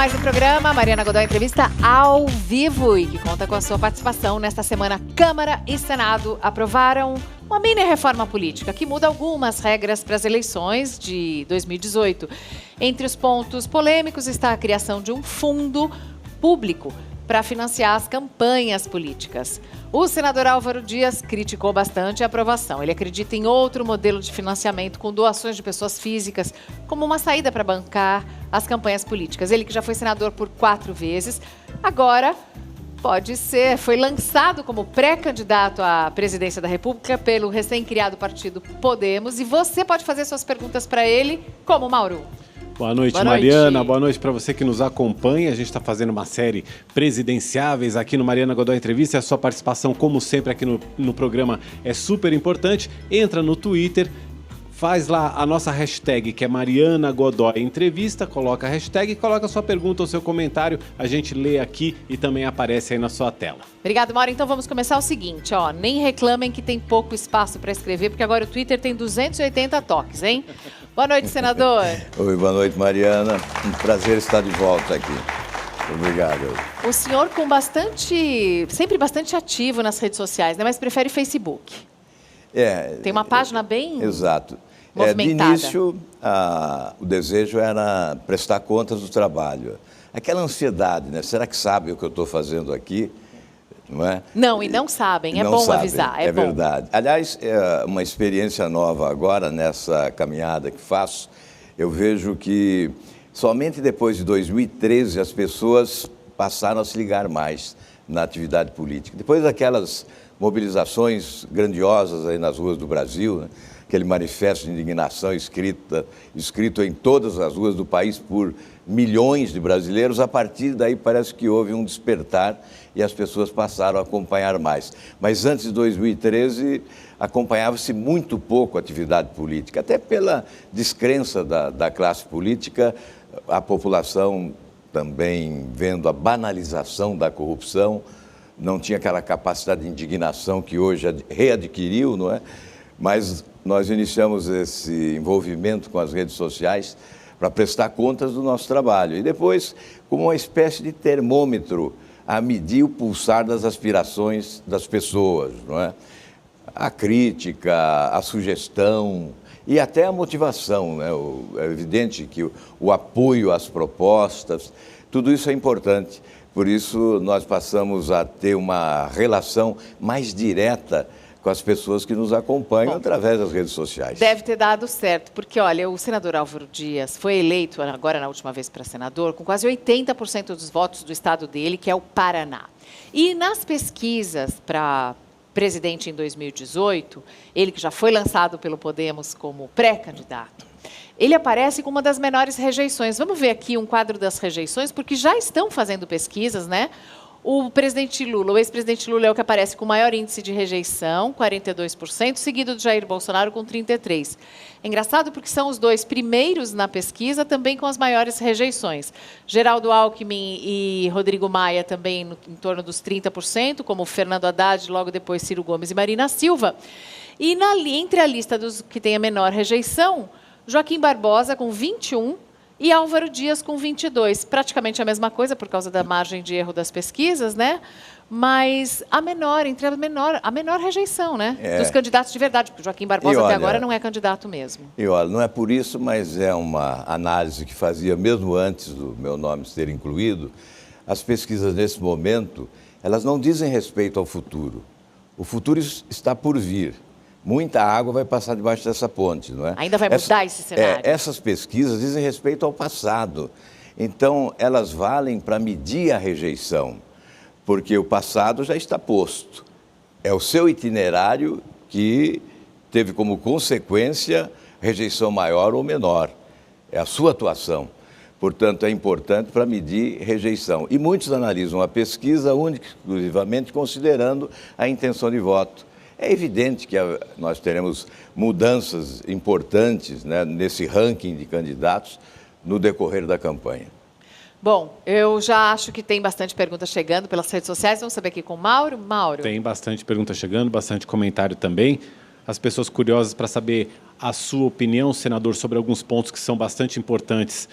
mais um programa, Mariana Godoy Entrevista ao vivo, e que conta com a sua participação. Nesta semana, Câmara e Senado aprovaram uma mini reforma política que muda algumas regras para as eleições de 2018. Entre os pontos polêmicos está a criação de um fundo público para financiar as campanhas políticas. O senador Álvaro Dias criticou bastante a aprovação. Ele acredita em outro modelo de financiamento com doações de pessoas físicas como uma saída para bancar as campanhas políticas. Ele que já foi senador por 4 vezes, agora foi lançado como pré-candidato à presidência da República pelo recém-criado partido Podemos. E você pode fazer suas perguntas para ele, como Mauro. Boa noite, Mariana. Boa noite para você que nos acompanha. A gente está fazendo uma série Presidenciáveis aqui no Mariana Godoy Entrevista. A sua participação, como sempre, aqui no programa é super importante. Entra no Twitter, faz lá a nossa hashtag, que é Mariana Godoy Entrevista, coloca a hashtag e coloca a sua pergunta ou seu comentário. A gente lê aqui e também aparece aí na sua tela. Obrigado, Mauro. Então vamos começar o seguinte, nem reclamem que tem pouco espaço para escrever, porque agora o Twitter tem 280 toques, hein? Boa noite, senador. Oi, boa noite, Mariana. Um prazer estar de volta aqui. Obrigado. O senhor sempre bastante ativo nas redes sociais, né? Mas prefere Facebook. Tem uma página bem exato. movimentada. De início, o desejo era prestar contas do trabalho. Aquela ansiedade, né? Será que sabe o que eu estou fazendo aqui? Não é? Não, e não sabem. É não bom sabem, avisar. É bom. verdade. Aliás, uma experiência nova agora, nessa caminhada que faço, eu vejo que somente depois de 2013 as pessoas passaram a se ligar mais na atividade política. Depois daquelas mobilizações grandiosas aí nas ruas do Brasil, né? Aquele manifesto de indignação escrito em todas as ruas do país por milhões de brasileiros, a partir daí parece que houve um despertar e as pessoas passaram a acompanhar mais. Mas antes de 2013, acompanhava-se muito pouco a atividade política, até pela descrença da classe política, a população também vendo a banalização da corrupção, não tinha aquela capacidade de indignação que hoje readquiriu, não é? Mas nós iniciamos esse envolvimento com as redes sociais para prestar contas do nosso trabalho. E depois, como uma espécie de termômetro a medir o pulsar das aspirações das pessoas, não é? A crítica, a sugestão e até a motivação, né? É evidente que o apoio às propostas, tudo isso é importante. Por isso, nós passamos a ter uma relação mais direta com as pessoas que nos acompanham através das redes sociais. Deve ter dado certo, porque, olha, o senador Álvaro Dias foi eleito, agora na última vez para senador, com quase 80% dos votos do estado dele, que é o Paraná. E nas pesquisas para presidente em 2018, ele que já foi lançado pelo Podemos como pré-candidato, ele aparece com uma das menores rejeições. Vamos ver aqui um quadro das rejeições, porque já estão fazendo pesquisas, né? O presidente Lula, o ex-presidente Lula é o que aparece com o maior índice de rejeição, 42%, seguido de Jair Bolsonaro com 33%. É engraçado porque são os dois primeiros na pesquisa, também com as maiores rejeições. Geraldo Alckmin e Rodrigo Maia também em torno dos 30%, como Fernando Haddad, logo depois Ciro Gomes e Marina Silva. E entre a lista dos que tem a menor rejeição, Joaquim Barbosa com 21%, e Álvaro Dias com 22%. Praticamente a mesma coisa por causa da margem de erro das pesquisas, né? Mas a menor rejeição, né? Dos candidatos de verdade, porque Joaquim Barbosa até agora não é candidato mesmo. E olha, não é por isso, mas é uma análise que fazia mesmo antes do meu nome ser incluído. As pesquisas nesse momento, elas não dizem respeito ao futuro. O futuro está por vir. Muita água vai passar debaixo dessa ponte, não é? Ainda vai mudar esse cenário. Essas pesquisas dizem respeito ao passado. Então, elas valem para medir a rejeição, porque o passado já está posto. É o seu itinerário que teve como consequência rejeição maior ou menor. É a sua atuação. Portanto, é importante para medir rejeição. E muitos analisam a pesquisa única e exclusivamente considerando a intenção de voto. É evidente que nós teremos mudanças importantes, né, nesse ranking de candidatos no decorrer da campanha. Bom, eu já acho que tem bastante pergunta chegando pelas redes sociais. Vamos saber aqui com o Mauro. Mauro. Tem bastante pergunta chegando, bastante comentário também. as pessoas curiosas para saber a sua opinião, senador, sobre alguns pontos que são bastante importantes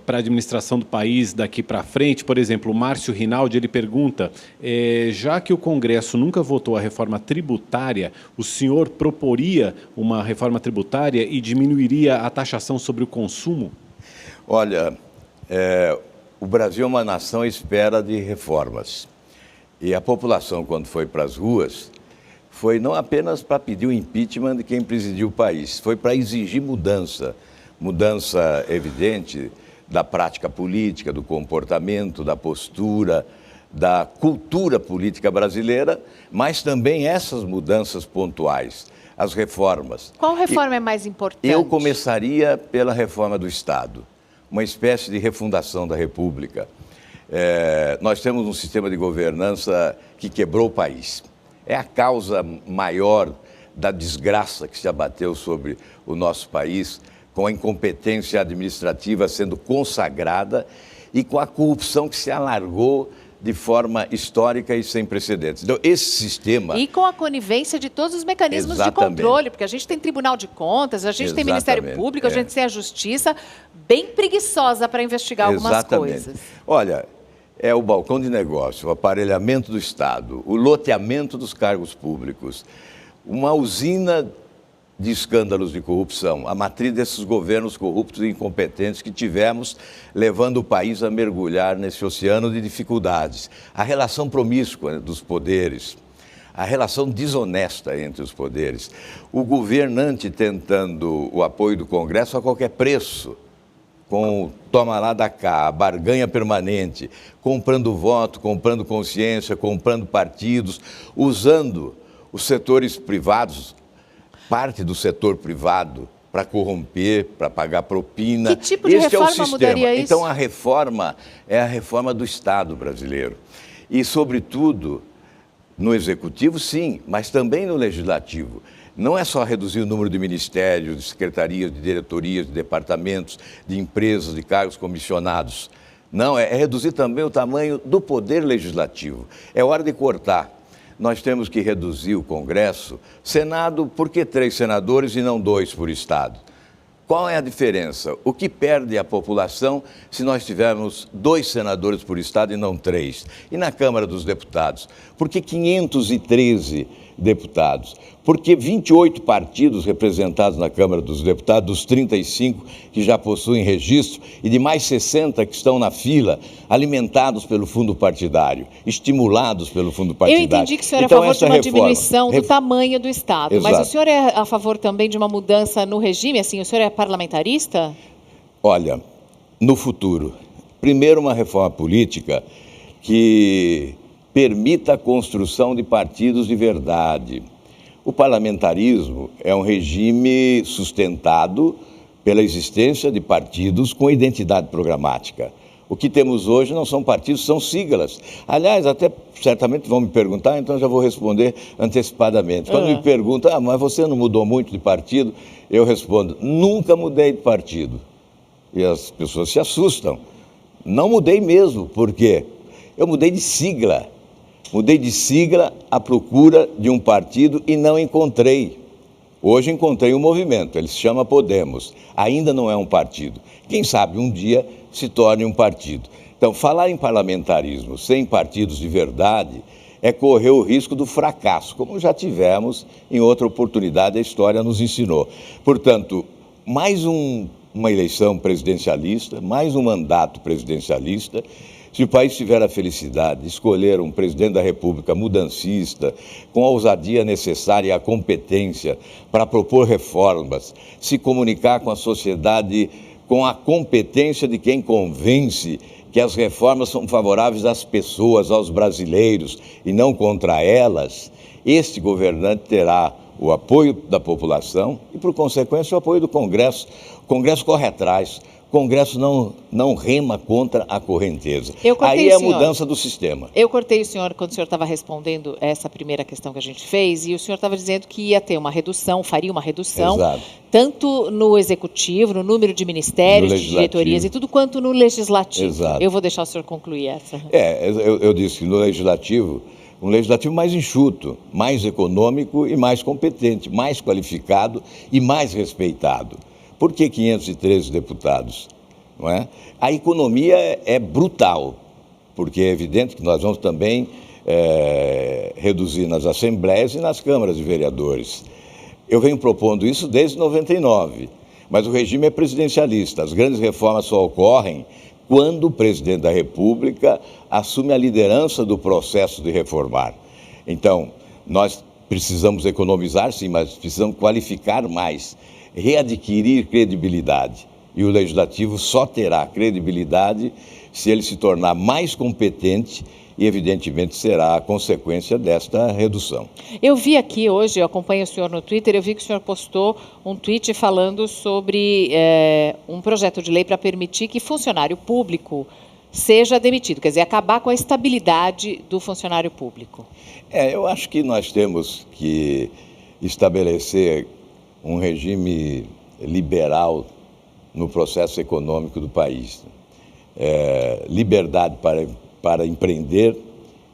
para a administração do país daqui para frente. Por exemplo, o Márcio Rinaldi, ele pergunta, já que o Congresso nunca votou a reforma tributária, o senhor proporia uma reforma tributária e diminuiria a taxação sobre o consumo? Olha, o Brasil é uma nação à espera de reformas. E a população, quando foi para as ruas, foi não apenas para pedir o impeachment de quem presidiu o país, foi para exigir mudança evidente da prática política, do comportamento, da postura, da cultura política brasileira, mas também essas mudanças pontuais, as reformas. Qual reforma é mais importante? Eu começaria pela reforma do Estado, uma espécie de refundação da República. Nós temos um sistema de governança que quebrou o país. É a causa maior da desgraça que se abateu sobre o nosso país, com a incompetência administrativa sendo consagrada e com a corrupção que se alargou de forma histórica e sem precedentes. Então, esse sistema... E com a conivência de todos os mecanismos de controle, porque a gente tem Tribunal de Contas, a gente tem Ministério Público, a gente tem a Justiça, bem preguiçosa para investigar algumas coisas. Olha... É o balcão de negócio, o aparelhamento do Estado, o loteamento dos cargos públicos, uma usina de escândalos de corrupção, a matriz desses governos corruptos e incompetentes que tivemos, levando o país a mergulhar nesse oceano de dificuldades. A relação promíscua dos poderes, a relação desonesta entre os poderes, o governante tentando o apoio do Congresso a qualquer preço, com toma lá da cá, a barganha permanente, comprando voto, comprando consciência, comprando partidos, usando os setores privados, parte do setor privado, para corromper, para pagar propina. Que tipo de reforma mudaria isso? Então, a reforma é a reforma do Estado brasileiro. E, sobretudo, no Executivo, sim, mas também no Legislativo. Não é só reduzir o número de ministérios, de secretarias, de diretorias, de departamentos, de empresas, de cargos comissionados. Não, é reduzir também o tamanho do poder legislativo. É hora de cortar. Nós temos que reduzir o Congresso. Senado, por que 3 senadores e não 2 por Estado? Qual é a diferença? O que perde a população se nós tivermos 2 senadores por Estado e não 3? E na Câmara dos Deputados? Por que 513 deputados? Por que 28 partidos representados na Câmara dos Deputados, dos 35 que já possuem registro e de mais 60 que estão na fila, alimentados pelo fundo partidário, estimulados pelo fundo partidário? Eu entendi que o senhor é a favor de uma diminuição do tamanho do Estado, Exato. Mas o senhor é a favor também de uma mudança no regime? Assim, o senhor é parlamentarista? Olha, no futuro, primeiro uma reforma política que permita a construção de partidos de verdade. O parlamentarismo é um regime sustentado pela existência de partidos com identidade programática. O que temos hoje não são partidos, são siglas. Aliás, até certamente vão me perguntar, então já vou responder antecipadamente. Quando me perguntam, mas você não mudou muito de partido? Eu respondo, nunca mudei de partido. E as pessoas se assustam. Não mudei mesmo, por quê? Eu mudei de sigla. Mudei de sigla à procura de um partido e não encontrei. Hoje encontrei um movimento, ele se chama Podemos. Ainda não é um partido. Quem sabe um dia se torne um partido. Então, falar em parlamentarismo sem partidos de verdade é correr o risco do fracasso, como já tivemos em outra oportunidade, a história nos ensinou. Portanto, mais uma eleição presidencialista, mais um mandato presidencialista. Se o país tiver a felicidade de escolher um presidente da República mudancista, com a ousadia necessária e a competência para propor reformas, se comunicar com a sociedade com a competência de quem convence que as reformas são favoráveis às pessoas, aos brasileiros e não contra elas, este governante terá o apoio da população e, por consequência, o apoio do Congresso. O Congresso corre atrás. O Congresso não rema contra a correnteza. Aí é a mudança do sistema. Eu cortei o senhor quando o senhor estava respondendo essa primeira questão que a gente fez, e o senhor estava dizendo que ia ter uma redução, faria uma redução, Exato. Tanto no Executivo, no número de ministérios, de diretorias e tudo, quanto no Legislativo. Exato. Eu vou deixar o senhor concluir essa. Eu disse que no Legislativo um legislativo mais enxuto, mais econômico e mais competente, mais qualificado e mais respeitado. Por que 513 deputados? Não é? A economia é brutal, porque é evidente que nós vamos também reduzir nas assembleias e nas câmaras de vereadores. Eu venho propondo isso desde 99, mas o regime é presidencialista. As grandes reformas só ocorrem quando o presidente da República assume a liderança do processo de reformar. Então, nós precisamos economizar, sim, mas precisamos qualificar mais, readquirir credibilidade. E o Legislativo só terá credibilidade se ele se tornar mais competente e, evidentemente, será a consequência desta redução. Eu vi aqui hoje, eu acompanho o senhor no Twitter, eu vi que o senhor postou um tweet falando sobre um projeto de lei para permitir que funcionário público seja demitido, quer dizer, acabar com a estabilidade do funcionário público. Eu acho que nós temos que estabelecer um regime liberal no processo econômico do país. Liberdade para empreender,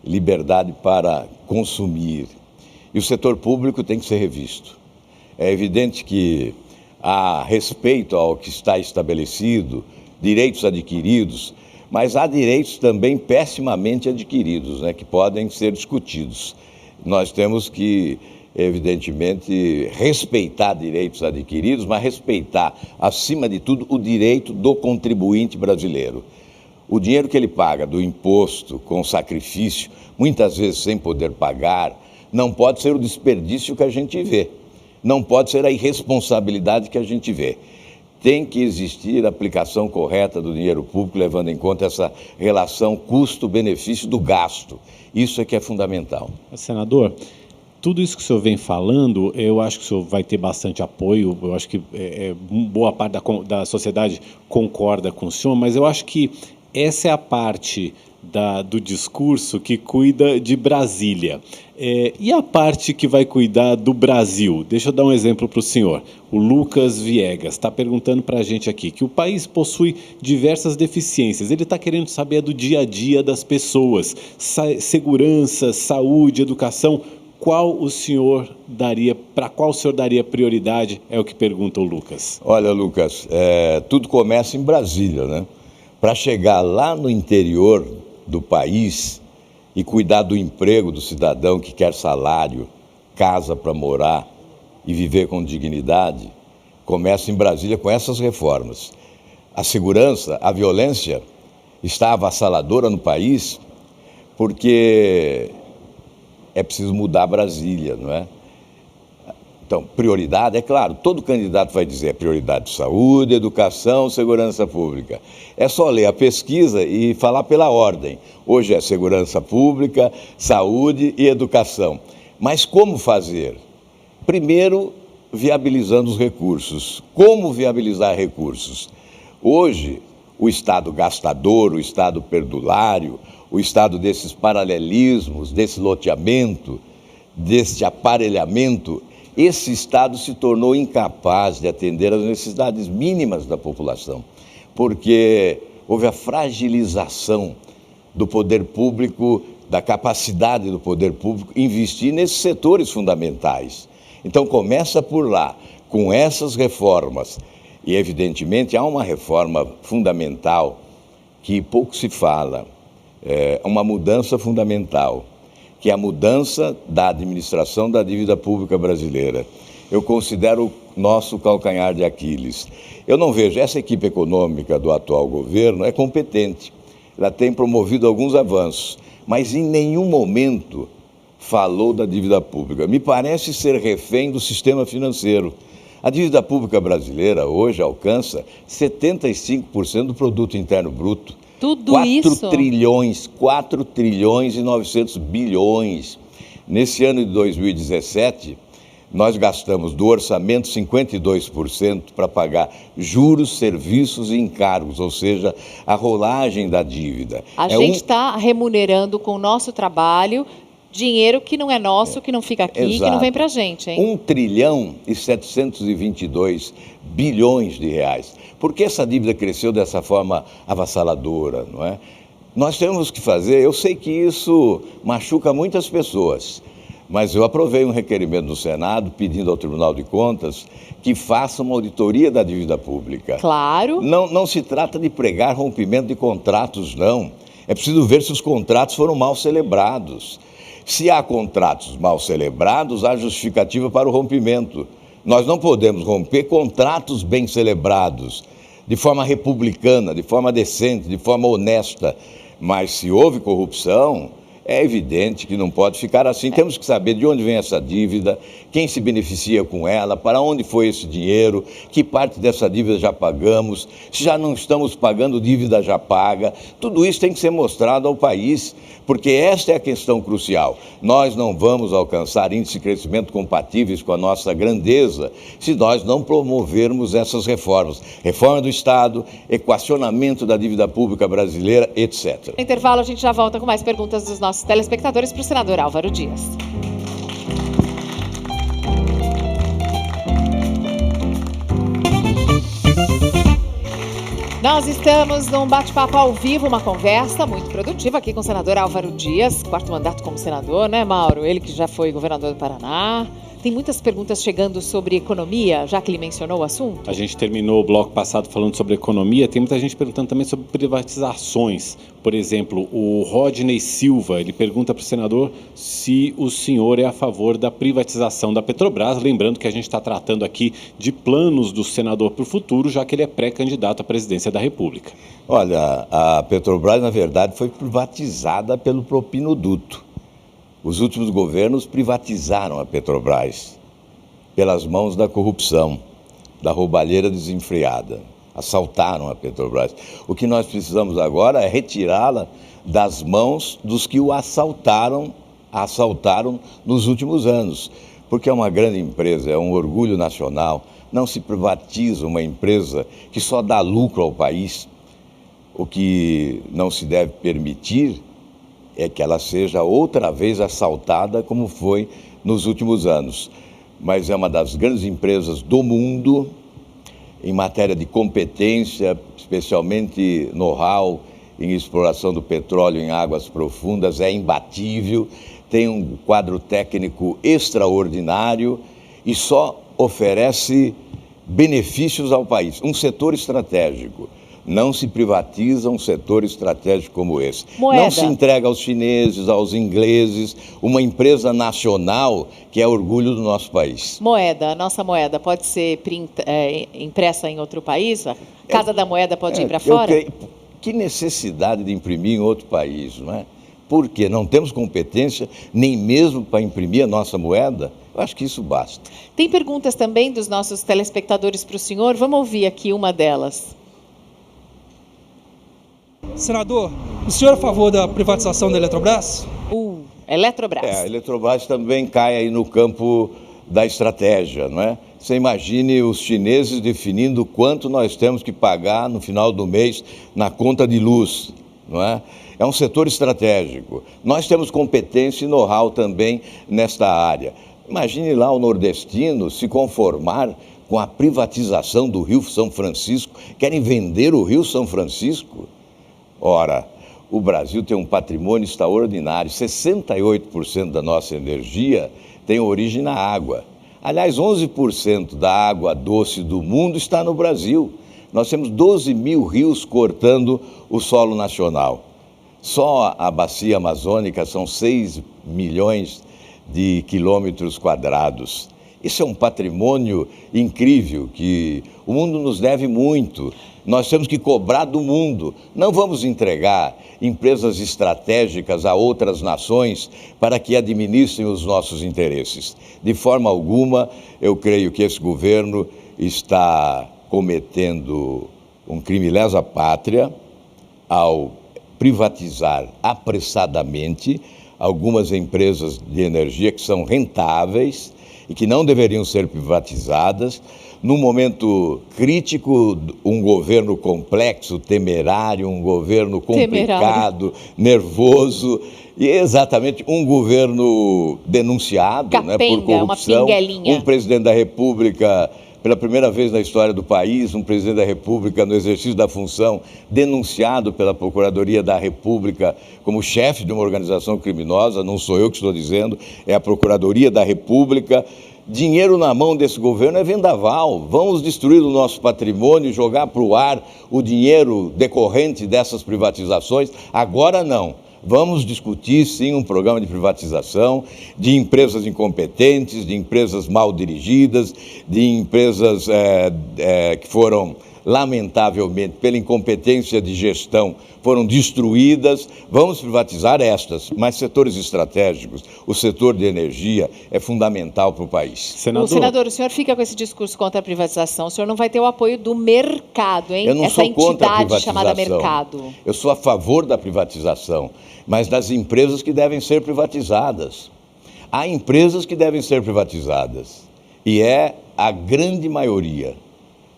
liberdade para consumir. E o setor público tem que ser revisto. É evidente que há respeito ao que está estabelecido, direitos adquiridos, mas há direitos também pessimamente adquiridos, né, que podem ser discutidos. Nós temos que, evidentemente, respeitar direitos adquiridos, mas respeitar, acima de tudo, o direito do contribuinte brasileiro. O dinheiro que ele paga do imposto com sacrifício, muitas vezes sem poder pagar, não pode ser o desperdício que a gente vê, não pode ser a irresponsabilidade que a gente vê. Tem que existir a aplicação correta do dinheiro público, levando em conta essa relação custo-benefício do gasto. Isso é que é fundamental. Senador, tudo isso que o senhor vem falando, eu acho que o senhor vai ter bastante apoio, eu acho que boa parte da sociedade concorda com o senhor, mas eu acho que essa é a parte do discurso que cuida de Brasília. E a parte que vai cuidar do Brasil? Deixa eu dar um exemplo para o senhor. O Lucas Viegas está perguntando para a gente aqui que o país possui diversas deficiências. Ele está querendo saber do dia a dia das pessoas, segurança, saúde, educação. Para qual o senhor daria prioridade? É o que pergunta o Lucas. Olha, Lucas, tudo começa em Brasília, né? Para chegar lá no interior do país e cuidar do emprego do cidadão que quer salário, casa para morar e viver com dignidade, começa em Brasília com essas reformas. A segurança, a violência está avassaladora no país porque é preciso mudar Brasília, não é? Então, prioridade, é claro, todo candidato vai dizer prioridade de saúde, educação, segurança pública. É só ler a pesquisa e falar pela ordem. Hoje é segurança pública, saúde e educação. Mas como fazer? Primeiro, viabilizando os recursos. Como viabilizar recursos? Hoje, o Estado gastador, o Estado perdulário, o Estado desses paralelismos, desse loteamento, desse aparelhamento, esse Estado se tornou incapaz de atender às necessidades mínimas da população, porque houve a fragilização do poder público, da capacidade do poder público investir nesses setores fundamentais. Então começa por lá, com essas reformas, e evidentemente há uma reforma fundamental que pouco se fala, uma mudança fundamental, que é a mudança da administração da dívida pública brasileira. Eu considero o nosso calcanhar de Aquiles. Eu não vejo, essa equipe econômica do atual governo é competente, ela tem promovido alguns avanços, mas em nenhum momento falou da dívida pública. Me parece ser refém do sistema financeiro. A dívida pública brasileira hoje alcança 75% do produto interno bruto. Tudo 4 isso? 4 trilhões e 900 bilhões. Nesse ano de 2017, nós gastamos do orçamento 52% para pagar juros, serviços e encargos, ou seja, a rolagem da dívida. A gente está remunerando com o nosso trabalho dinheiro que não é nosso, que não fica aqui, Exato. que não vem para a gente, hein? 1 trilhão e 722 bilhões de reais. Por que essa dívida cresceu dessa forma avassaladora, não é? Nós temos que fazer, eu sei que isso machuca muitas pessoas, mas eu aprovei um requerimento do Senado pedindo ao Tribunal de Contas que faça uma auditoria da dívida pública. Claro. Não se trata de pregar rompimento de contratos, não. É preciso ver se os contratos foram mal celebrados. Se há contratos mal celebrados, há justificativa para o rompimento. Nós não podemos romper contratos bem celebrados, de forma republicana, de forma decente, de forma honesta. Mas se houve corrupção, é evidente que não pode ficar assim. Temos que saber de onde vem essa dívida, quem se beneficia com ela, para onde foi esse dinheiro, que parte dessa dívida já pagamos, se já não estamos pagando dívida já paga. Tudo isso tem que ser mostrado ao país, porque esta é a questão crucial. Nós não vamos alcançar índices de crescimento compatíveis com a nossa grandeza se nós não promovermos essas reformas. Reforma do Estado, equacionamento da dívida pública brasileira, etc. No intervalo, a gente já volta com mais perguntas dos nossos telespectadores para o senador Álvaro Dias. Nós estamos num bate-papo ao vivo, uma conversa muito produtiva aqui com o senador Álvaro Dias, quarto mandato como senador, né, Mauro? Ele que já foi governador do Paraná. Tem muitas perguntas chegando sobre economia, já que ele mencionou o assunto. A gente terminou o bloco passado falando sobre economia, tem muita gente perguntando também sobre privatizações. Por exemplo, o Rodney Silva, ele pergunta para o senador se o senhor é a favor da privatização da Petrobras, lembrando que a gente está tratando aqui de planos do senador para o futuro, já que ele é pré-candidato à presidência da República. Olha, a Petrobras, na verdade, foi privatizada pelo propinoduto. Os últimos governos privatizaram a Petrobras pelas mãos da corrupção, da roubalheira desenfreada. Assaltaram a Petrobras. O que nós precisamos agora é retirá-la das mãos dos que o assaltaram nos últimos anos. Porque é uma grande empresa, é um orgulho nacional. Não se privatiza uma empresa que só dá lucro ao país. O que não se deve permitir é que ela seja outra vez assaltada como foi nos últimos anos. Mas é uma das grandes empresas do mundo em matéria de competência, especialmente know-how em exploração do petróleo em águas profundas, é imbatível, tem um quadro técnico extraordinário e só oferece benefícios ao país, um setor estratégico. Não se privatiza um setor estratégico como esse. Moeda. Não se entrega aos chineses, aos ingleses, uma empresa nacional que é orgulho do nosso país. Moeda, a nossa moeda pode ser impressa em outro país? A Casa da Moeda pode ir para fora? Que necessidade de imprimir em outro país, não é? Por quê? Não temos competência nem mesmo para imprimir a nossa moeda? Eu acho que isso basta. Tem perguntas também dos nossos telespectadores para o senhor. Vamos ouvir aqui uma delas. Senador, o senhor é a favor da privatização da Eletrobras? Eletrobras. A Eletrobras também cai aí no campo da estratégia, não é? Você imagine os chineses definindo quanto nós temos que pagar no final do mês na conta de luz, não é? É um setor estratégico. Nós temos competência e know-how também nesta área. Imagine lá o nordestino se conformar com a privatização do Rio São Francisco. Querem vender o Rio São Francisco? Ora, o Brasil tem um patrimônio extraordinário, 68% da nossa energia tem origem na água. Aliás, 11% da água doce do mundo está no Brasil. Nós temos 12 mil rios cortando o solo nacional. Só a bacia amazônica são 6 milhões de quilômetros quadrados. Isso é um patrimônio incrível que o mundo nos deve muito. Nós temos que cobrar do mundo. Não vamos entregar empresas estratégicas a outras nações para que administrem os nossos interesses. De forma alguma, eu creio que esse governo está cometendo um crime lesa pátria ao privatizar apressadamente algumas empresas de energia que são rentáveis e que não deveriam ser privatizadas. Num momento crítico, um governo complexo, temerário, um governo complicado, nervoso, e exatamente um governo denunciado, Capenga, por corrupção, uma pinguelinha. um presidente da República pela primeira vez na história do país, um presidente da República, no exercício da função, denunciado pela Procuradoria da República como chefe de uma organização criminosa, não sou eu que estou dizendo, é a Procuradoria da República. Dinheiro na mão desse governo é vendaval. Vamos destruir o nosso patrimônio, jogar para o ar o dinheiro decorrente dessas privatizações? Agora não. Vamos discutir, sim, um programa de privatização de empresas incompetentes, de empresas mal dirigidas, de empresas que foram, lamentavelmente, pela incompetência de gestão, foram destruídas. Vamos privatizar estas, mas setores estratégicos, o setor de energia é fundamental para o país. Senador, o senhor fica com esse discurso contra a privatização, o senhor não vai ter o apoio do mercado, hein? Eu não sou contra a privatização. Chamada mercado. Eu sou a favor da privatização, mas das empresas que devem ser privatizadas. Há empresas que devem ser privatizadas, e é a grande maioria.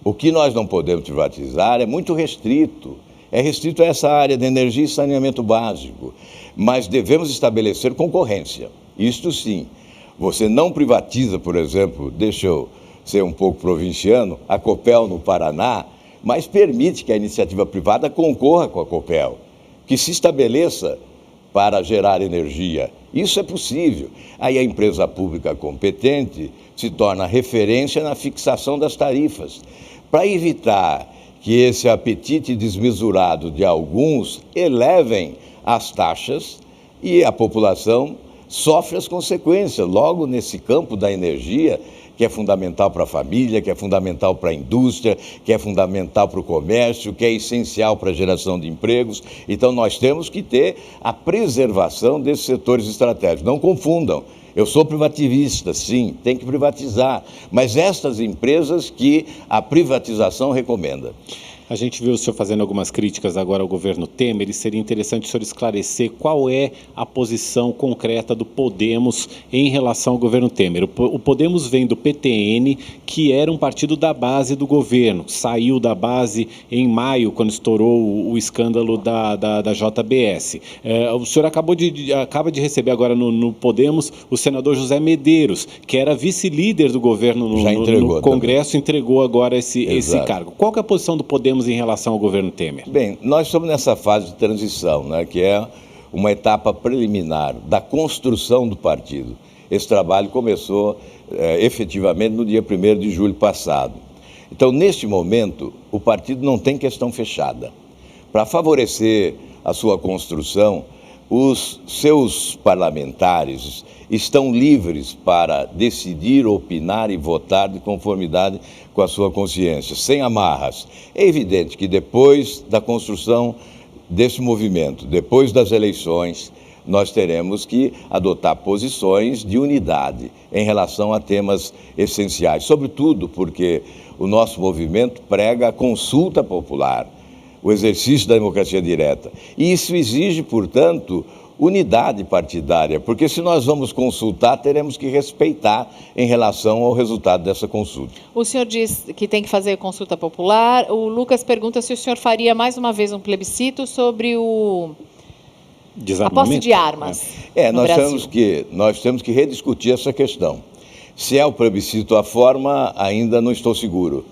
O que nós não podemos privatizar é muito restrito. É restrito a essa área de energia e saneamento básico. Mas devemos estabelecer concorrência. Isto sim. Você não privatiza, por exemplo, deixa eu ser um pouco provinciano, a Copel no Paraná, mas permite que a iniciativa privada concorra com a Copel, que se estabeleça para gerar energia. Isso é possível. Aí a empresa pública competente se torna referência na fixação das tarifas, para evitar que esse apetite desmesurado de alguns elevem as taxas e a população sofre as consequências. Logo nesse campo da energia, que é fundamental para a família, que é fundamental para a indústria, que é fundamental para o comércio, que é essencial para a geração de empregos. Então nós temos que ter a preservação desses setores estratégicos. Não confundam. Eu sou privativista, sim, tem que privatizar, mas estas empresas que a privatização recomenda. A gente viu o senhor fazendo algumas críticas agora ao governo Temer, e seria interessante o senhor esclarecer qual é a posição concreta do Podemos em relação ao governo Temer. O Podemos vem do PTN, que era um partido da base do governo, saiu da base em maio, quando estourou o escândalo da JBS. O senhor acaba de receber agora no Podemos o senador José Medeiros, que era vice-líder do governo no Congresso, entregou agora esse cargo. Qual que é a posição do Podemos em relação ao governo Temer? Bem, nós estamos nessa fase de transição, né, que é uma etapa preliminar da construção do partido. Esse trabalho começou efetivamente no dia 1º de julho passado. Então, neste momento, o partido não tem questão fechada. Para favorecer a sua construção, os seus parlamentares estão livres para decidir, opinar e votar de conformidade com a sua consciência, sem amarras. É evidente que depois da construção desse movimento, depois das eleições, nós teremos que adotar posições de unidade em relação a temas essenciais, sobretudo porque o nosso movimento prega a consulta popular, o exercício da democracia direta. E isso exige, portanto, unidade partidária, porque se nós vamos consultar, teremos que respeitar em relação ao resultado dessa consulta. O senhor diz que tem que fazer consulta popular. O Lucas pergunta se o senhor faria mais uma vez um plebiscito sobre a posse de armas no Brasil. Nós temos que rediscutir essa questão. Se é o plebiscito a forma, ainda não estou seguro.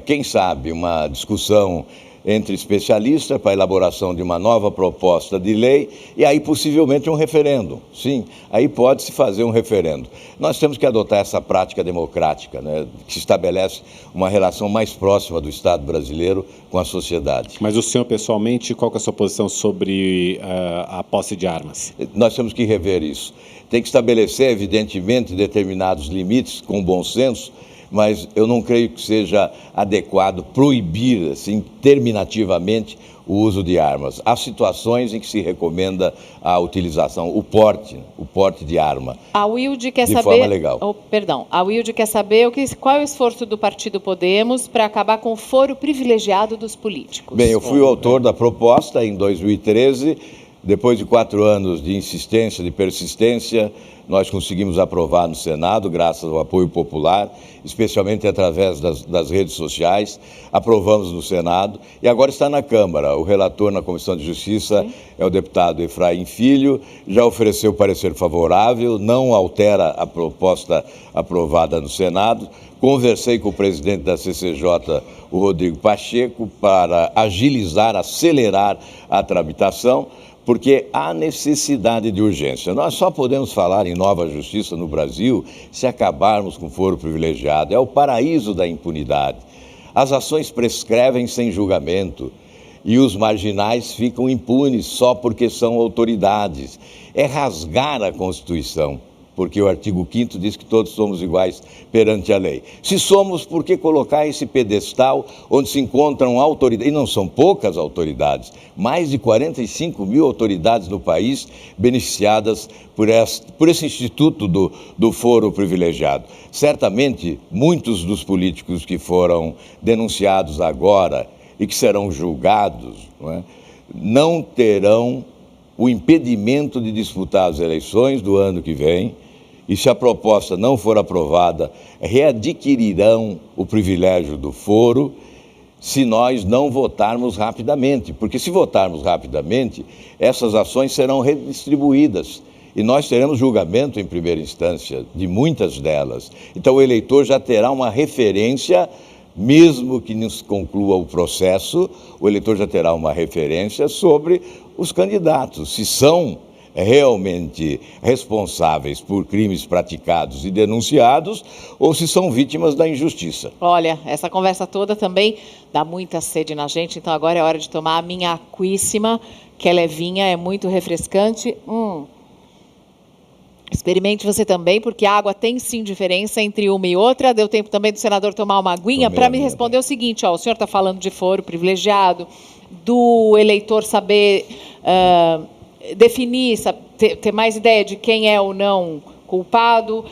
Quem sabe uma discussão entre especialistas para a elaboração de uma nova proposta de lei e aí possivelmente um referendo. Sim, aí pode-se fazer um referendo. Nós temos que adotar essa prática democrática, né, que estabelece uma relação mais próxima do Estado brasileiro com a sociedade. Mas o senhor, pessoalmente, qual que é a sua posição sobre a posse de armas? Nós temos que rever isso. Tem que estabelecer, evidentemente, determinados limites com bom senso, mas eu não creio que seja adequado proibir, assim, terminativamente o uso de armas. Há situações em que se recomenda a utilização, o porte de arma. A Wilde quer saber, forma legal. A Wilde quer saber qual é o esforço do Partido Podemos para acabar com o foro privilegiado dos políticos. Bem, eu fui o autor da proposta em 2013, depois de 4 anos de insistência, de persistência, nós conseguimos aprovar no Senado, graças ao apoio popular, especialmente através das redes sociais, aprovamos no Senado e agora está na Câmara. O relator na Comissão de Justiça é o deputado Efraim Filho, já ofereceu parecer favorável, não altera a proposta aprovada no Senado. Conversei com o presidente da CCJ, o Rodrigo Pacheco, para agilizar, acelerar a tramitação, porque há necessidade de urgência. Nós só podemos falar em nova justiça no Brasil se acabarmos com o foro privilegiado. É o paraíso da impunidade. As ações prescrevem sem julgamento e os marginais ficam impunes só porque são autoridades. É rasgar a Constituição, porque o artigo 5º diz que todos somos iguais perante a lei. Se somos, por que colocar esse pedestal onde se encontram autoridades, e não são poucas autoridades, mais de 45 mil autoridades no país beneficiadas por esse instituto do foro privilegiado. Certamente, muitos dos políticos que foram denunciados agora e que serão julgados, não terão o impedimento de disputar as eleições do ano que vem, e se a proposta não for aprovada, readquirirão o privilégio do foro se nós não votarmos rapidamente. Porque se votarmos rapidamente, essas ações serão redistribuídas e nós teremos julgamento em primeira instância de muitas delas. Então o eleitor já terá uma referência, mesmo que não se conclua o processo, o eleitor já terá uma referência sobre os candidatos, se são realmente responsáveis por crimes praticados e denunciados ou se são vítimas da injustiça. Olha, essa conversa toda também dá muita sede na gente, então agora é hora de tomar a minha aquíssima, que é levinha, é muito refrescante. Experimente você também, porque a água tem sim diferença entre uma e outra. Deu tempo também do senador tomar uma aguinha para me responder o seguinte, o senhor está falando de foro privilegiado, do eleitor saber definir, ter mais ideia de quem é ou não culpado.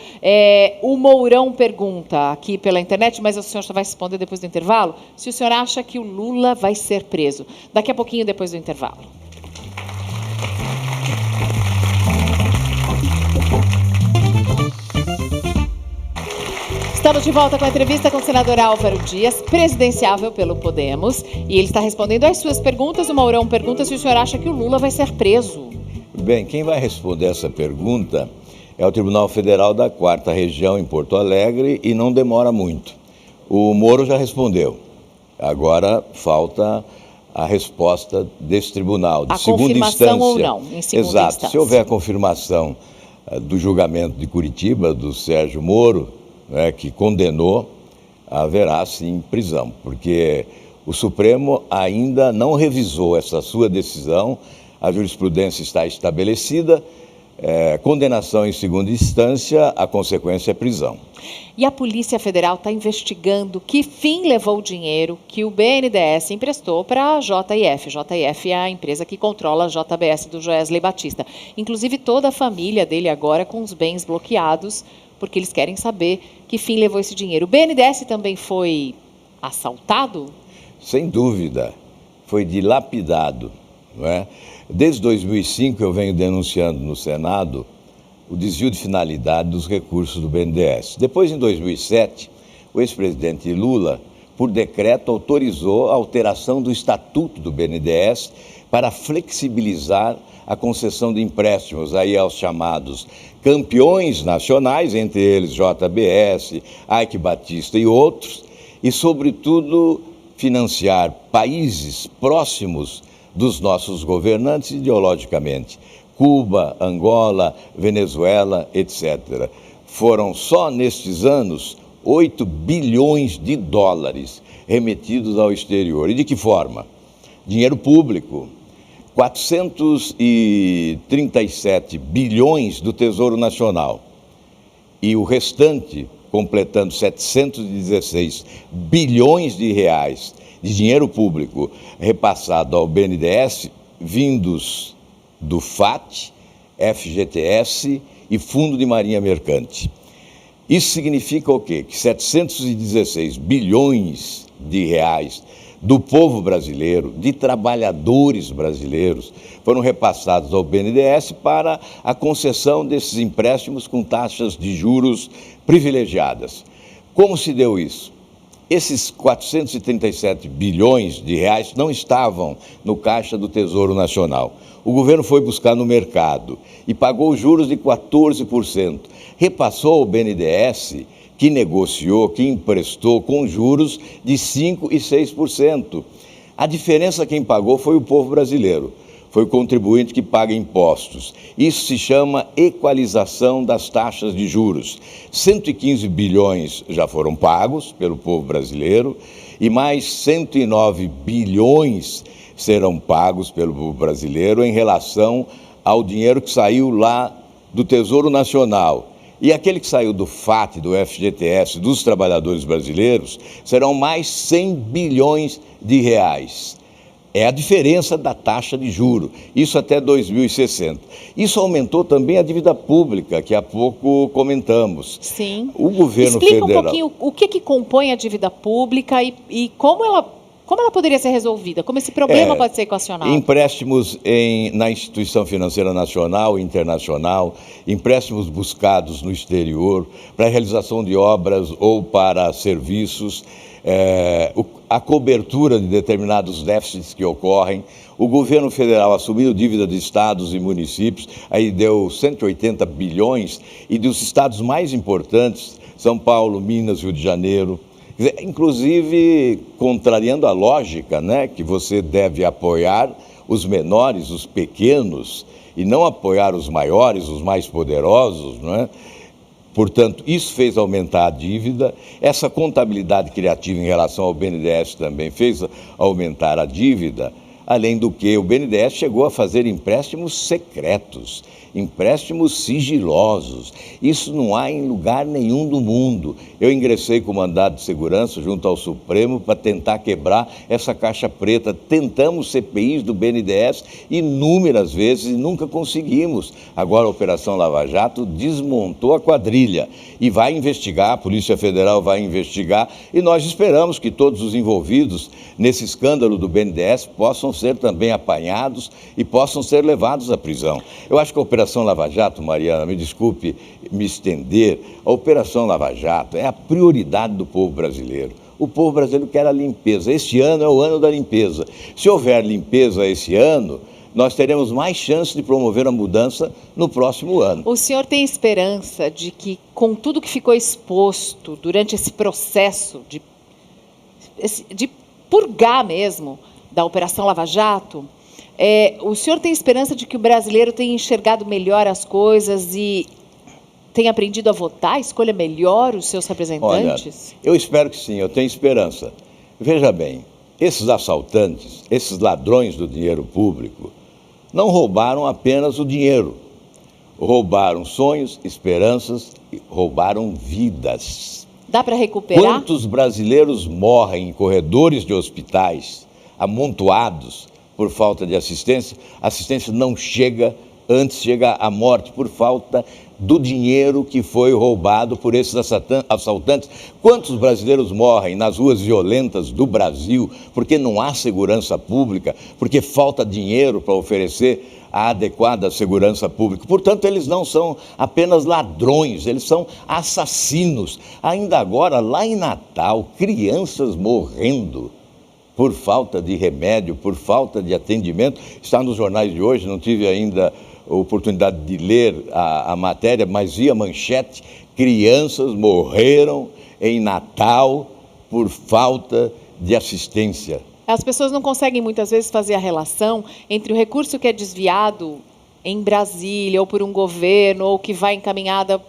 O Mourão pergunta aqui pela internet, mas o senhor só vai responder depois do intervalo, se o senhor acha que o Lula vai ser preso. Daqui a pouquinho, depois do intervalo. Estamos de volta com a entrevista com o senador Álvaro Dias, presidenciável pelo Podemos, e ele está respondendo às suas perguntas. O Mourão pergunta se o senhor acha que o Lula vai ser preso. Bem, quem vai responder essa pergunta é o Tribunal Federal da 4ª Região, em Porto Alegre, e não demora muito. O Moro já respondeu. Agora falta a resposta desse tribunal, de segunda instância. A confirmação ou não, em segunda instância. Se houver a confirmação do julgamento de Curitiba, do Sérgio Moro, que condenou, haverá sim prisão, porque o Supremo ainda não revisou essa sua decisão, a jurisprudência está estabelecida, condenação em segunda instância, a consequência é prisão. E a Polícia Federal está investigando que fim levou o dinheiro que o BNDES emprestou para a JF. JF é a empresa que controla a JBS do Joesley Batista. Inclusive toda a família dele agora com os bens bloqueados, porque eles querem saber que fim levou esse dinheiro. O BNDES também foi assaltado? Sem dúvida, foi dilapidado, não é? Desde 2005 eu venho denunciando no Senado o desvio de finalidade dos recursos do BNDES. Depois, em 2007, o ex-presidente Lula, por decreto, autorizou a alteração do estatuto do BNDES para flexibilizar a concessão de empréstimos aí aos chamados campeões nacionais, entre eles JBS, Ike Batista e outros, e, sobretudo, financiar países próximos dos nossos governantes ideologicamente, Cuba, Angola, Venezuela, etc. Foram só nestes anos 8 bilhões de dólares remetidos ao exterior. E de que forma? Dinheiro público. 437 bilhões do Tesouro Nacional e o restante, completando 716 bilhões de reais de dinheiro público repassado ao BNDES, vindos do FAT, FGTS e Fundo de Marinha Mercante. Isso significa o quê? Que 716 bilhões de reais do povo brasileiro, de trabalhadores brasileiros, foram repassados ao BNDES para a concessão desses empréstimos com taxas de juros privilegiadas. Como se deu isso? Esses 437 bilhões de reais não estavam no caixa do Tesouro Nacional. O governo foi buscar no mercado e pagou juros de 14%. Repassou ao BNDES, que negociou, que emprestou com juros de 5% e 6%. A diferença quem pagou foi o povo brasileiro. Foi o contribuinte que paga impostos. Isso se chama equalização das taxas de juros. 115 bilhões já foram pagos pelo povo brasileiro e mais 109 bilhões serão pagos pelo povo brasileiro em relação ao dinheiro que saiu lá do Tesouro Nacional. E aquele que saiu do FAT, do FGTS, dos trabalhadores brasileiros, serão mais 100 bilhões de reais. É a diferença da taxa de juro, isso até 2060. Isso aumentou também a dívida pública, que há pouco comentamos. Sim. O governo Explica federal... um pouquinho o que compõe a dívida pública e como ela poderia ser resolvida, como esse problema pode ser equacionado. Empréstimos na instituição financeira nacional e internacional, empréstimos buscados no exterior, para a realização de obras ou para serviços, a cobertura de determinados déficits que ocorrem, o governo federal assumiu dívida de estados e municípios, aí deu 180 bilhões, e dos estados mais importantes, São Paulo, Minas, Rio de Janeiro, inclusive contrariando a lógica, né, que você deve apoiar os menores, os pequenos, e não apoiar os maiores, os mais poderosos, não é? Portanto, isso fez aumentar a dívida, essa contabilidade criativa em relação ao BNDES também fez aumentar a dívida, além do que o BNDES chegou a fazer empréstimos secretos, empréstimos sigilosos. Isso não há em lugar nenhum do mundo. Eu ingressei com mandado de segurança junto ao Supremo para tentar quebrar essa caixa preta. Tentamos CPIs do BNDES inúmeras vezes e nunca conseguimos. Agora a Operação Lava Jato desmontou a quadrilha e vai investigar, a Polícia Federal vai investigar, e nós esperamos que todos os envolvidos nesse escândalo do BNDES possam ser também apanhados e possam ser levados à prisão. Eu acho que a Operação Lava Jato, Mariana, me desculpe me estender, a Operação Lava Jato é a prioridade do povo brasileiro. O povo brasileiro quer a limpeza. Este ano é o ano da limpeza. Se houver limpeza esse ano, nós teremos mais chance de promover a mudança no próximo ano. O senhor tem esperança de que, com tudo que ficou exposto durante esse processo de purgar mesmo da Operação Lava Jato, o senhor tem esperança de que o brasileiro tenha enxergado melhor as coisas e tenha aprendido a votar, escolha melhor os seus representantes? Olha, eu espero que sim, eu tenho esperança. Veja bem, esses assaltantes, esses ladrões do dinheiro público, não roubaram apenas o dinheiro, roubaram sonhos, esperanças, roubaram vidas. Dá para recuperar? Quantos brasileiros morrem em corredores de hospitais, amontoados por falta de assistência? A assistência não chega, antes chega a morte por falta do dinheiro que foi roubado por esses assaltantes. Quantos brasileiros morrem nas ruas violentas do Brasil porque não há segurança pública, porque falta dinheiro para oferecer a adequada segurança pública? Portanto, eles não são apenas ladrões, eles são assassinos. Ainda agora, lá em Natal, crianças morrendo por falta de remédio, por falta de atendimento. Está nos jornais de hoje, não tive ainda oportunidade de ler a matéria, mas vi a manchete: crianças morreram em Natal por falta de assistência. As pessoas não conseguem muitas vezes fazer a relação entre o recurso que é desviado em Brasília ou por um governo ou que vai encaminhada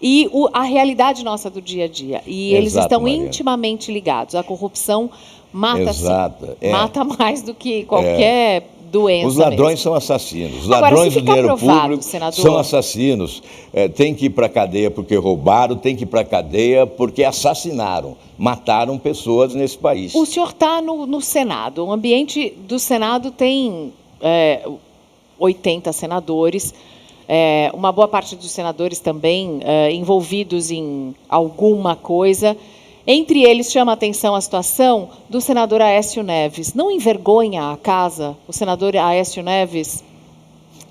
e a realidade nossa do dia a dia. E eles estão Mariana, intimamente ligados. A corrupção mata, Exato, sim. Mata mais do que qualquer doença. Os ladrões mesmo. São assassinos. Os Agora, ladrões do dinheiro público senador, são assassinos. Tem que ir para a cadeia porque roubaram, tem que ir para a cadeia porque assassinaram, mataram pessoas nesse país. O senhor está no Senado. O ambiente do Senado tem 80 senadores. Uma boa parte dos senadores também envolvidos em alguma coisa. Entre eles, chama a atenção a situação do senador Aécio Neves. Não envergonha a casa, o senador Aécio Neves?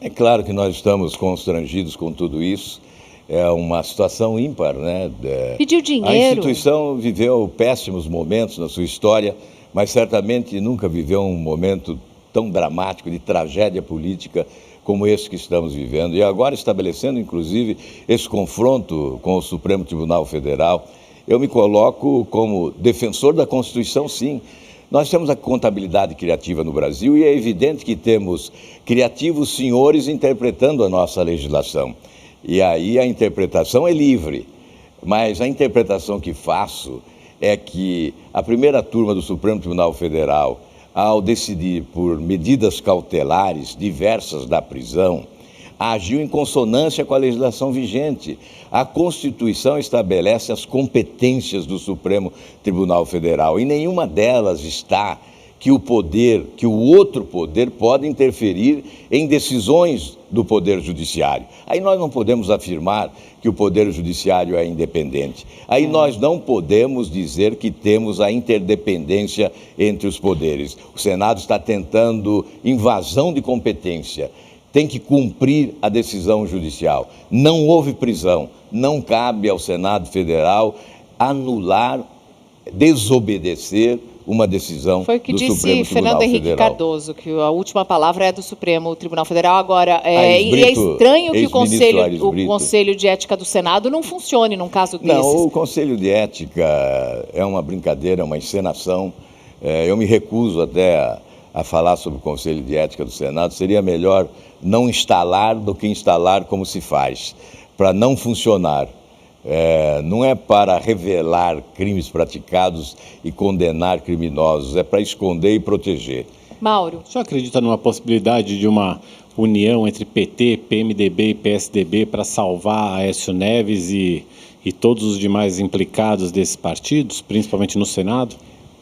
É claro que nós estamos constrangidos com tudo isso. É uma situação ímpar, né? Pediu dinheiro. A instituição viveu péssimos momentos na sua história, mas certamente nunca viveu um momento tão dramático de tragédia política como esse que estamos vivendo. E agora estabelecendo, inclusive, esse confronto com o Supremo Tribunal Federal, eu me coloco como defensor da Constituição, sim. Nós temos a contabilidade criativa no Brasil e é evidente que temos criativos senhores interpretando a nossa legislação. E aí a interpretação é livre, mas a interpretação que faço é que a primeira turma do Supremo Tribunal Federal, ao decidir por medidas cautelares diversas da prisão, agiu em consonância com a legislação vigente. A Constituição estabelece as competências do Supremo Tribunal Federal e nenhuma delas está que o outro poder pode interferir em decisões do Poder Judiciário. Aí nós não podemos afirmar que o Poder Judiciário é independente. Aí nós não podemos dizer que temos a interdependência entre os poderes. O Senado está tentando invasão de competência. Tem que cumprir a decisão judicial. Não houve prisão. Não cabe ao Senado Federal anular, desobedecer uma decisão do Supremo Tribunal Federal. Foi o que disse Fernando Henrique Cardoso, que a última palavra é do Supremo Tribunal Federal. Agora, é estranho que o Conselho de Ética do Senado não funcione num caso desses. Não, o Conselho de Ética é uma brincadeira, é uma encenação. Eu me recuso até a falar sobre o Conselho de Ética do Senado. Seria melhor não instalar do que instalar como se faz, para não funcionar. Não é para revelar crimes praticados e condenar criminosos, é para esconder e proteger. Mauro. O senhor acredita numa possibilidade de uma união entre PT, PMDB e PSDB para salvar Aécio Neves e todos os demais implicados desses partidos, principalmente no Senado?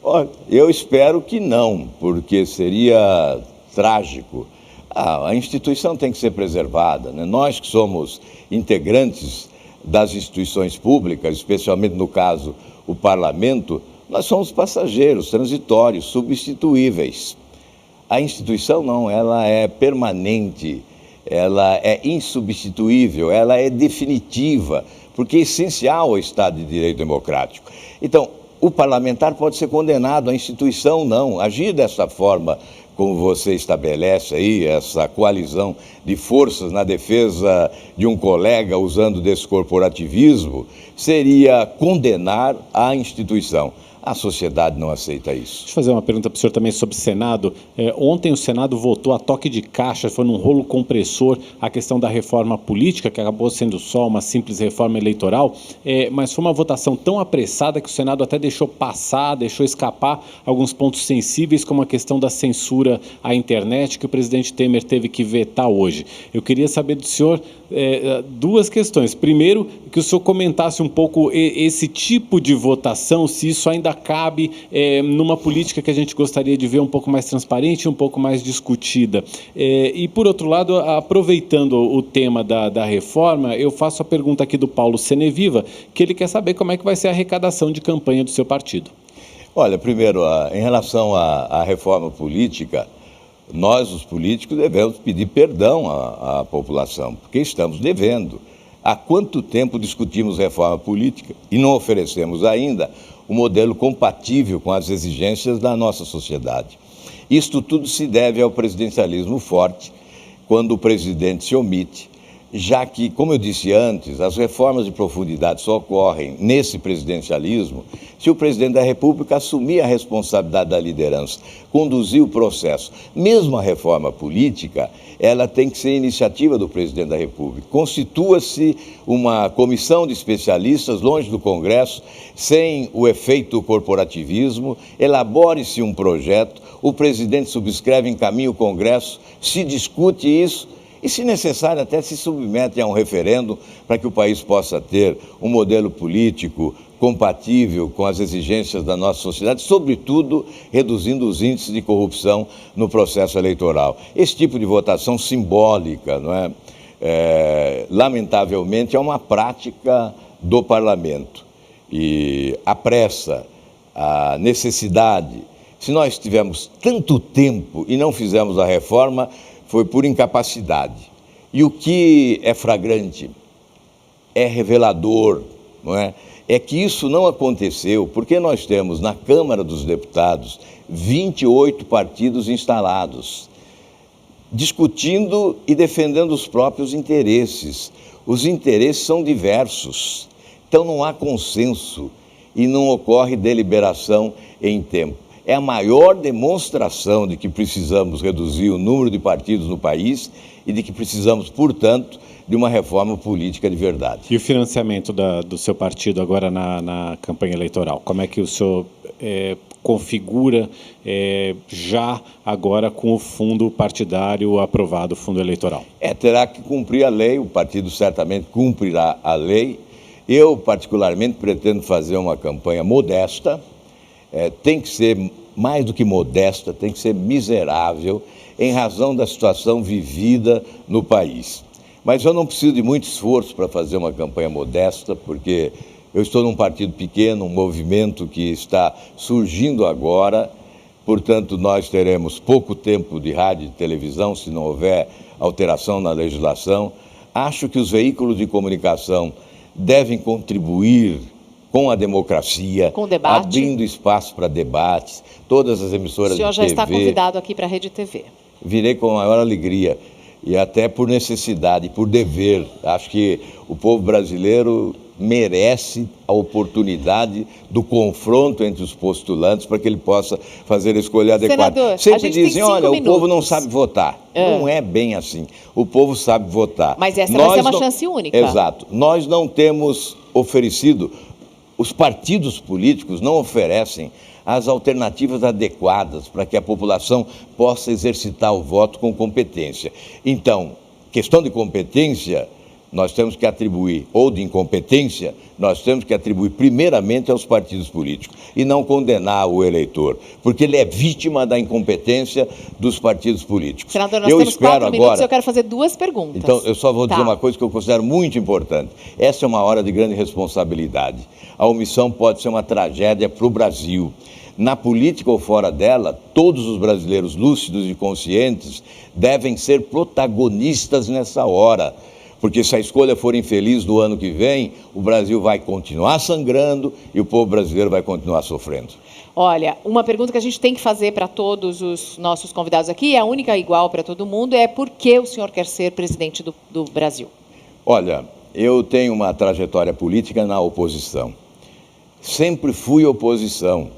Olha, eu espero que não, porque seria trágico. A instituição tem que ser preservada, né? Nós que somos integrantes das instituições públicas, especialmente no caso o parlamento, nós somos passageiros, transitórios, substituíveis. A instituição não, ela é permanente, ela é insubstituível, ela é definitiva, porque é essencial ao Estado de Direito Democrático. Então, o parlamentar pode ser condenado, a instituição não. Agir dessa forma, como você estabelece aí, essa coalizão de forças na defesa de um colega usando desse corporativismo, seria condenar a instituição. A sociedade não aceita isso. Deixa eu fazer uma pergunta para o senhor também sobre o Senado. Ontem o Senado votou a toque de caixa, foi num rolo compressor, a questão da reforma política, que acabou sendo só uma simples reforma eleitoral, mas foi uma votação tão apressada que o Senado até deixou passar, deixou escapar alguns pontos sensíveis, como a questão da censura à internet, que o presidente Temer teve que vetar hoje. Eu queria saber do senhor duas questões. Primeiro, que o senhor comentasse um pouco esse tipo de votação, se isso ainda cabe numa política que a gente gostaria de ver um pouco mais transparente, um pouco mais discutida. E, por outro lado, aproveitando o tema da reforma, eu faço a pergunta aqui do Paulo Seneviva, que ele quer saber como é que vai ser a arrecadação de campanha do seu partido. Olha, primeiro, em relação à reforma política, nós, os políticos, devemos pedir perdão à população, porque estamos devendo. Há quanto tempo discutimos reforma política e não oferecemos ainda um modelo compatível com as exigências da nossa sociedade? Isto tudo se deve ao presidencialismo forte, quando o presidente se omite, já que, como eu disse antes, as reformas de profundidade só ocorrem nesse presidencialismo se o presidente da República assumir a responsabilidade da liderança, conduzir o processo. Mesmo a reforma política, ela tem que ser iniciativa do presidente da República. Constitua-se uma comissão de especialistas longe do Congresso, sem o efeito corporativismo, elabore-se um projeto, o presidente subscreve, encaminha o Congresso, se discute isso, e, se necessário, até se submete a um referendo para que o país possa ter um modelo político compatível com as exigências da nossa sociedade, sobretudo reduzindo os índices de corrupção no processo eleitoral. Esse tipo de votação simbólica, não é? Lamentavelmente, é uma prática do parlamento. e a pressa, a necessidade. Se nós tivemos tanto tempo e não fizemos a reforma, foi por incapacidade. E o que é flagrante, é revelador, não é? É que isso não aconteceu porque nós temos na Câmara dos Deputados 28 partidos instalados, discutindo e defendendo os próprios interesses. Os interesses são diversos, então não há consenso e não ocorre deliberação em tempo. É a maior demonstração de que precisamos reduzir o número de partidos no país e de que precisamos, portanto, de uma reforma política de verdade. E o financiamento do seu partido agora na campanha eleitoral? Como é que o senhor configura já agora com o fundo partidário aprovado, o fundo eleitoral? Terá que cumprir a lei, o partido certamente cumprirá a lei. Eu, particularmente, pretendo fazer uma campanha modesta, tem que ser mais do que modesta, tem que ser miserável, em razão da situação vivida no país. Mas eu não preciso de muito esforço para fazer uma campanha modesta, porque eu estou num partido pequeno, um movimento que está surgindo agora, portanto, nós teremos pouco tempo de rádio e televisão, se não houver alteração na legislação. Acho que os veículos de comunicação devem contribuir com a democracia, com debate, abrindo espaço para debates, todas as emissoras de TV. O senhor já está convidado aqui para a Rede TV. Virei com a maior alegria, e até por necessidade, por dever. Acho que o povo brasileiro merece a oportunidade do confronto entre os postulantes para que ele possa fazer a escolha adequada. Senador, sempre dizem, olha, o povo não sabe votar. É. Não é bem assim. O povo sabe votar. Mas essa vai ser uma chance única. Exato. Nós não temos oferecido, os partidos políticos não oferecem as alternativas adequadas para que a população possa exercitar o voto com competência. Então, questão de competência, nós temos que atribuir, ou de incompetência, nós temos que atribuir primeiramente aos partidos políticos e não condenar o eleitor, porque ele é vítima da incompetência dos partidos políticos. Senador, nós temos 4 minutos e eu quero fazer 2 perguntas. Então, eu só vou dizer uma coisa que eu considero muito importante. Essa é uma hora de grande responsabilidade. A omissão pode ser uma tragédia para o Brasil. Na política ou fora dela, todos os brasileiros lúcidos e conscientes devem ser protagonistas nessa hora. Porque se a escolha for infeliz no ano que vem, o Brasil vai continuar sangrando e o povo brasileiro vai continuar sofrendo. Olha, uma pergunta que a gente tem que fazer para todos os nossos convidados aqui, é a única igual para todo mundo, é por que o senhor quer ser presidente do Brasil? Olha, eu tenho uma trajetória política na oposição. Sempre fui oposição.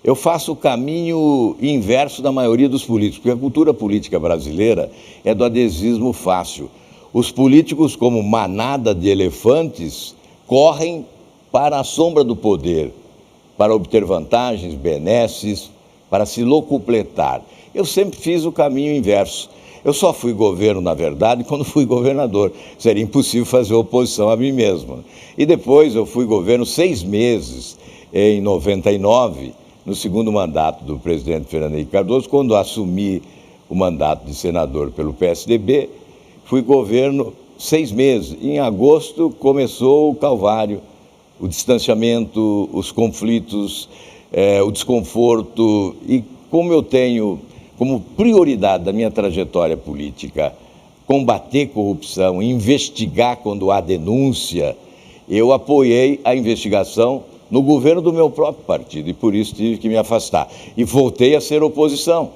Eu faço o caminho inverso da maioria dos políticos, porque a cultura política brasileira é do adesismo fácil. Os políticos, como manada de elefantes, correm para a sombra do poder, para obter vantagens, benesses, para se locupletar. Eu sempre fiz o caminho inverso. Eu só fui governo, na verdade, quando fui governador. Seria impossível fazer oposição a mim mesmo. E depois eu fui governo 6 meses, em 99, no segundo mandato do presidente Fernando Henrique Cardoso, quando assumi o mandato de senador pelo PSDB, fui governo 6 meses. Em agosto começou o calvário, o distanciamento, os conflitos, o desconforto. E como eu tenho como prioridade da minha trajetória política combater corrupção, investigar quando há denúncia, eu apoiei a investigação no governo do meu próprio partido e por isso tive que me afastar. E voltei a ser oposição.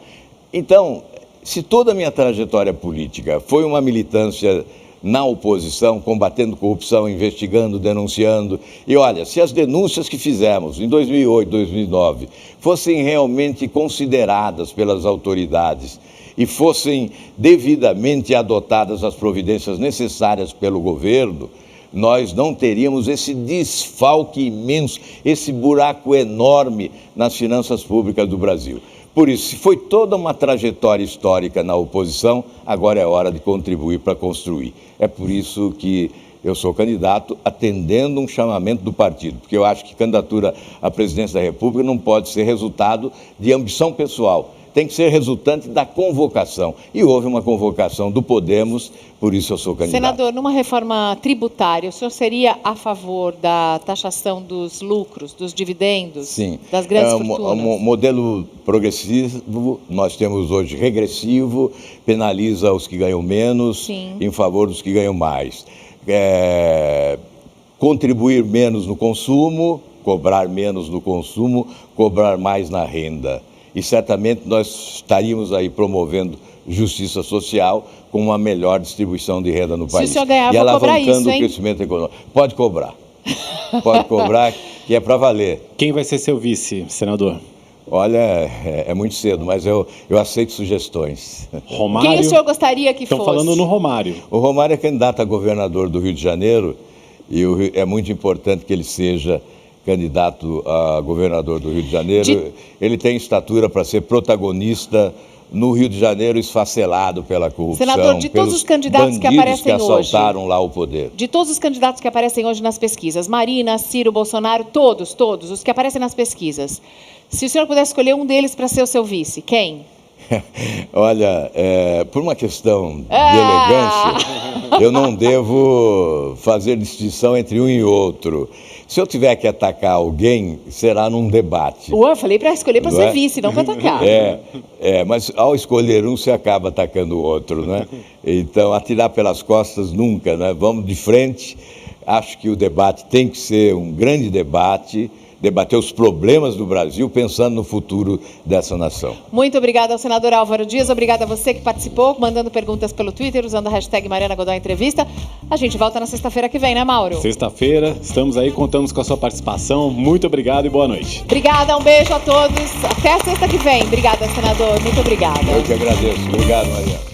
Então, se toda a minha trajetória política foi uma militância na oposição, combatendo corrupção, investigando, denunciando, e olha, se as denúncias que fizemos em 2008, 2009 fossem realmente consideradas pelas autoridades e fossem devidamente adotadas as providências necessárias pelo governo, nós não teríamos esse desfalque imenso, esse buraco enorme nas finanças públicas do Brasil. Por isso, se foi toda uma trajetória histórica na oposição, agora é hora de contribuir para construir. É por isso que eu sou candidato atendendo um chamamento do partido, porque eu acho que candidatura à presidência da República não pode ser resultado de ambição pessoal. tem que ser resultante da convocação. E houve uma convocação do Podemos, por isso eu sou candidato. Senador, numa reforma tributária, o senhor seria a favor da taxação dos lucros, dos dividendos, Sim. das grandes fortunas? Modelo progressivo, nós temos hoje regressivo, penaliza os que ganham menos, Sim. em favor dos que ganham mais. Contribuir menos no consumo, cobrar menos no consumo, cobrar mais na renda. E certamente nós estaríamos aí promovendo justiça social com uma melhor distribuição de renda no país. Se o senhor ganhar, e vou cobrar isso, alavancando o hein? crescimento econômico. Pode cobrar. Pode cobrar, que é para valer. Quem vai ser seu vice, senador? Olha, é muito cedo, mas eu aceito sugestões. Romário? Quem o senhor gostaria que Estão fosse? falando no Romário. O Romário é candidato a governador do Rio de Janeiro e é muito importante que ele seja candidato a governador do Rio de Janeiro. Ele tem estatura para ser protagonista no Rio de Janeiro, esfacelado pela corrupção. Senador, de todos os candidatos que aparecem que assaltaram lá o poder. De todos os candidatos que aparecem hoje nas pesquisas, Marina, Ciro, Bolsonaro, todos, os que aparecem nas pesquisas, se o senhor pudesse escolher um deles para ser o seu vice, quem? Olha, por uma questão de elegância, eu não devo fazer distinção entre um e outro. Se eu tiver que atacar alguém, será num debate. Eu falei para escolher para ser vice, não para atacar. Mas ao escolher um, você acaba atacando o outro, né? Então, atirar pelas costas nunca, né? Vamos de frente. Acho que o debate tem que ser um grande debate, debater os problemas do Brasil, pensando no futuro dessa nação. Muito obrigada ao senador Álvaro Dias, obrigada a você que participou, mandando perguntas pelo Twitter, usando a hashtag Mariana Godoy Entrevista. A gente volta na sexta-feira que vem, né, Mauro? Sexta-feira, estamos aí, contamos com a sua participação. Muito obrigado e boa noite. Obrigada, um beijo a todos. Até a sexta que vem. Obrigada, senador. Muito obrigada. Eu que agradeço. Obrigado, Mariana.